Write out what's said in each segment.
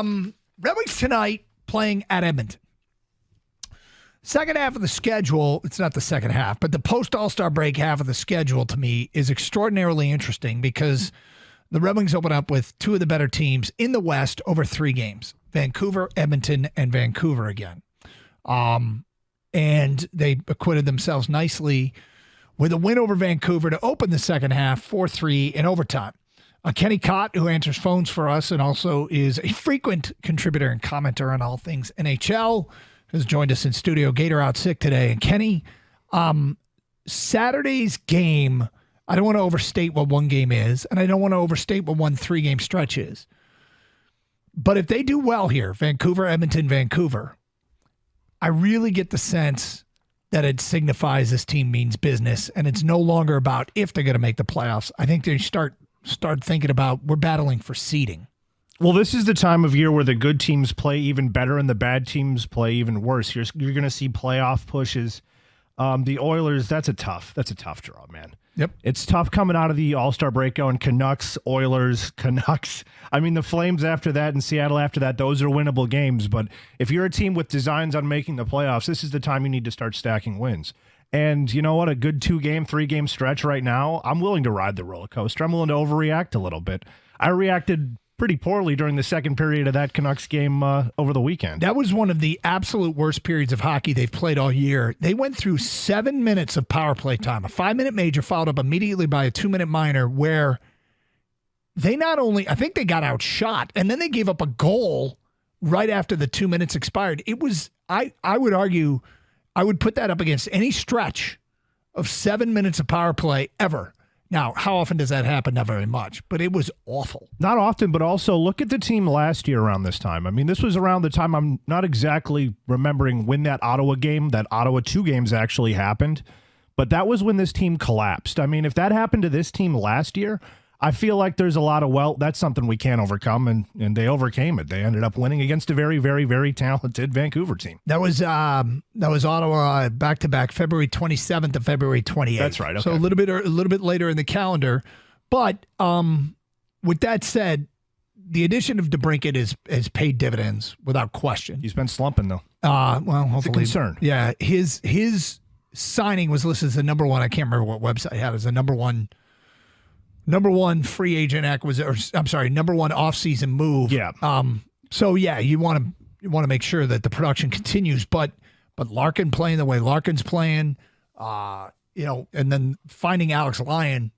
Red Wings tonight playing at Edmonton. Second half of the schedule, it's not the second half, but the post-All-Star break half of the schedule to me is extraordinarily interesting because the Red Wings open up with two of the better teams in the West over 3 games. Vancouver, Edmonton, and Vancouver again. And they acquitted themselves nicely with a win over Vancouver to open the second half 4-3 in overtime. Kenny Cott, who answers phones for us and also is a frequent contributor and commenter on all things NHL, has joined us in studio. Gator out sick today. And Kenny, Saturday's game, I don't want to overstate what one game is, and I don't want to overstate what one 3-game stretch is. But if they do well here, Vancouver, Edmonton, Vancouver, I really get the sense that it signifies this team means business, and it's no longer about if they're going to make the playoffs. I think they start thinking about we're battling for seeding. Well, this is the time of year where the good teams play even better and the bad teams play even worse. You're going to see playoff pushes. The Oilers, that's a tough draw, man. Yep. It's tough coming out of the All-Star break going Canucks, Oilers, Canucks. I mean, the Flames after that and Seattle after that, those are winnable games. But if you're a team with designs on making the playoffs, this is the time you need to start stacking wins. And you know what? A good 2-game, 3-game stretch right now, I'm willing to ride the roller coaster. I'm willing to overreact a little bit. I reacted pretty poorly during the second period of that Canucks game over the weekend. That was one of the absolute worst periods of hockey they've played all year. They went through 7 minutes of power play time, a 5-minute major followed up immediately by a 2-minute minor where they not only, I think they got outshot, and then they gave up a goal right after the 2 minutes expired. It was, I would argue, I would put that up against any stretch of 7 minutes of power play ever. Now, how often does that happen? Not very much, but it was awful. Not often, but also look at the team last year around this time. I mean, this was around the time I'm not exactly remembering when that Ottawa 2 games actually happened, but that was when this team collapsed. I mean, if that happened to this team last year, I feel like there's a lot of, that's something we can't overcome, and they overcame it. They ended up winning against a very, very, very talented Vancouver team. That was Ottawa back-to-back, February 27th to February 28th. That's right. Okay. So a little bit later in the calendar. But with that said, the addition of DeBrincat has paid dividends without question. He's been slumping though. Well, hopefully, it's a concern. Yeah, his signing was listed as the number one. I can't remember what website it had as the number one free agent acquisition, or I'm sorry, number one offseason move. Yeah. So yeah, you want to make sure that the production continues, but Larkin playing the way Larkin's playing, and then finding Alex Lyon.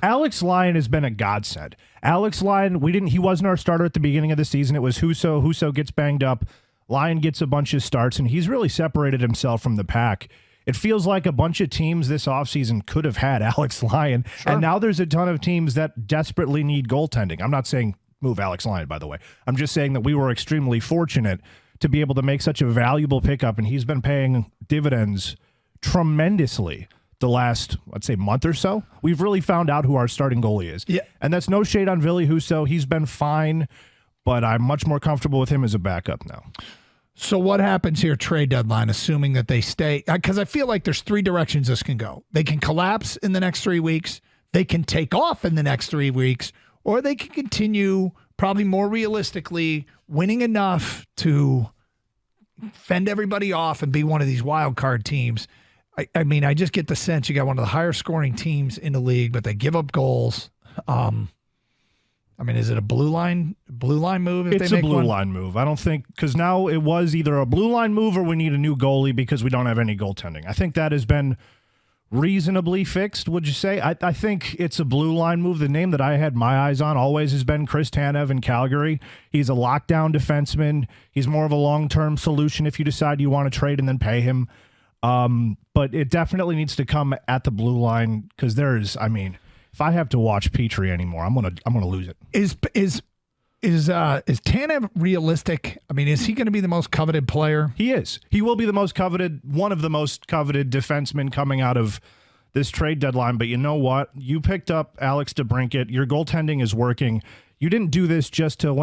Alex Lyon has been a godsend. Alex Lyon, he wasn't our starter at the beginning of the season. It was Husso. Husso gets banged up. Lyon gets a bunch of starts, and he's really separated himself from the pack. It feels like a bunch of teams this offseason could have had Alex Lyon, Sure. and now there's a ton of teams that desperately need goaltending. I'm not saying move Alex Lyon, by the way. I'm just saying that we were extremely fortunate to be able to make such a valuable pickup, and he's been paying dividends tremendously the last, let's say, month or so. We've really found out who our starting goalie is. Yeah. And that's no shade on Ville Husso. He's been fine, but I'm much more comfortable with him as a backup now. So what happens here trade deadline, assuming that they stay? Because I feel like there's 3 directions this can go. They can collapse in the next 3 weeks. They can take off in the next 3 weeks, or they can continue, probably more realistically, winning enough to fend everybody off and be one of these wild card teams. I mean, I just get the sense you got one of the higher scoring teams in the league, but they give up goals. I mean, is it a blue line move? It's a blue line move. I don't think, because now it was either a blue line move or we need a new goalie because we don't have any goaltending. I think that has been reasonably fixed, would you say? I think it's a blue line move. The name that I had my eyes on always has been Chris Tanev in Calgary. He's a lockdown defenseman. He's more of a long-term solution if you decide you want to trade and then pay him. But it definitely needs to come at the blue line because if I have to watch Petrie anymore, I'm gonna lose it. Is Tanev realistic? I mean, is he going to be the most coveted player? He is. He will be one of the most coveted defensemen coming out of this trade deadline. But you know what? You picked up Alex DeBrincat. Your goaltending is working. You didn't do this just to,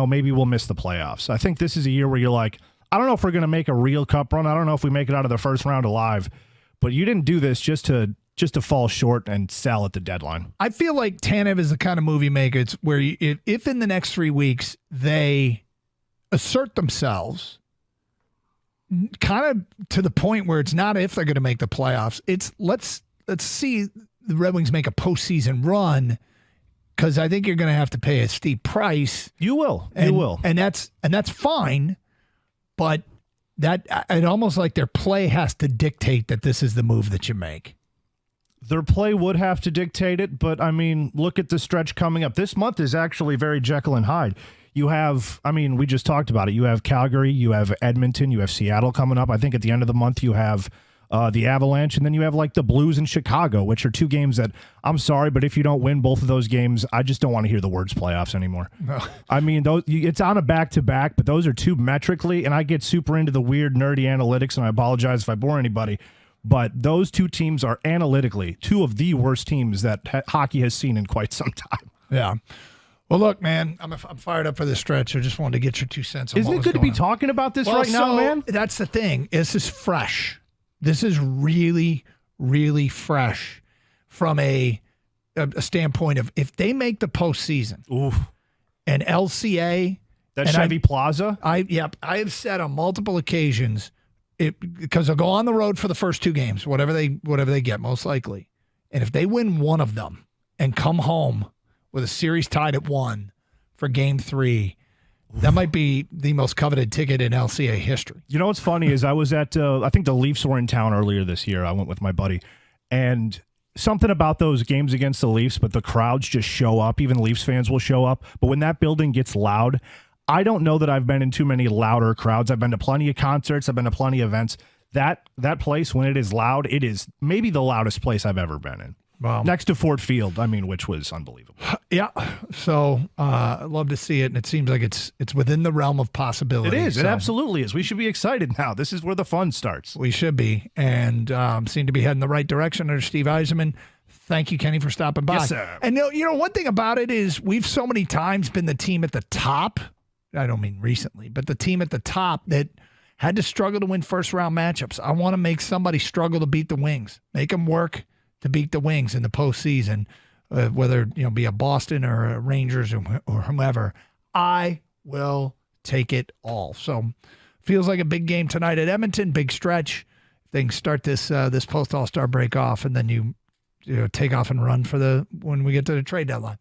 maybe we'll miss the playoffs. I think this is a year where you're like, I don't know if we're going to make a real cup run. I don't know if we make it out of the first round alive. But you didn't do this just to fall short and sell at the deadline. I feel like Tanev is the kind of movie maker. It's where if in the next 3 weeks they assert themselves kind of to the point where it's not if they're going to make the playoffs. It's let's see the Red Wings make a postseason run, because I think you're going to have to pay a steep price. You will. And that's fine, but that it almost like their play has to dictate that this is the move that you make. Their play would have to dictate it, but I mean, look at the stretch coming up. This month is actually very Jekyll and Hyde. You have, I mean, we just talked about it. You have Calgary, you have Edmonton, you have Seattle coming up. I think at the end of the month you have the Avalanche, and then you have like the Blues and Chicago, which are two games that, I'm sorry, but if you don't win both of those games, I just don't want to hear the words playoffs anymore. No. I mean, it's on a back-to-back, but those are two metrically, and I get super into the weird nerdy analytics, and I apologize if I bore anybody, but those two teams are analytically two of the worst teams that hockey has seen in quite some time. Yeah. Well, look, man, I'm fired up for this stretch. I just wanted to get your 2 cents on Isn't it good to be talking about this right now, man? That's the thing. This is fresh. This is really, really fresh from a standpoint of if they make the postseason. Oof. And LCA. That Chevy Plaza? I have said on multiple occasions, because they'll go on the road for the first 2 games, whatever they get, most likely. And if they win one of them and come home with a series tied at 1 for game 3, that might be the most coveted ticket in LCA history. You know what's funny is I was at, I think the Leafs were in town earlier this year. I went with my buddy. And something about those games against the Leafs, but the crowds just show up. Even Leafs fans will show up. But when that building gets loud, I don't know that I've been in too many louder crowds. I've been to plenty of concerts. I've been to plenty of events. That place, when it is loud, it is maybe the loudest place I've ever been in. Wow. Next to Ford Field, I mean, which was unbelievable. Yeah. So I'd love to see it, and it seems like it's within the realm of possibility. It is. So. It absolutely is. We should be excited now. This is where the fun starts. We should be, and seem to be heading the right direction under Steve Yzerman. Thank you, Kenny, for stopping by. Yes, sir. And you know, one thing about it is we've so many times been the team at the top. I don't mean recently, but the team at the top that had to struggle to win first-round matchups. I want to make somebody struggle to beat the Wings. Make them work to beat the Wings in the postseason, whether be a Boston or a Rangers or whomever. I will take it all. So feels like a big game tonight at Edmonton. Big stretch. They can start this post All-Star break off, and then you take off and run for when we get to the trade deadline.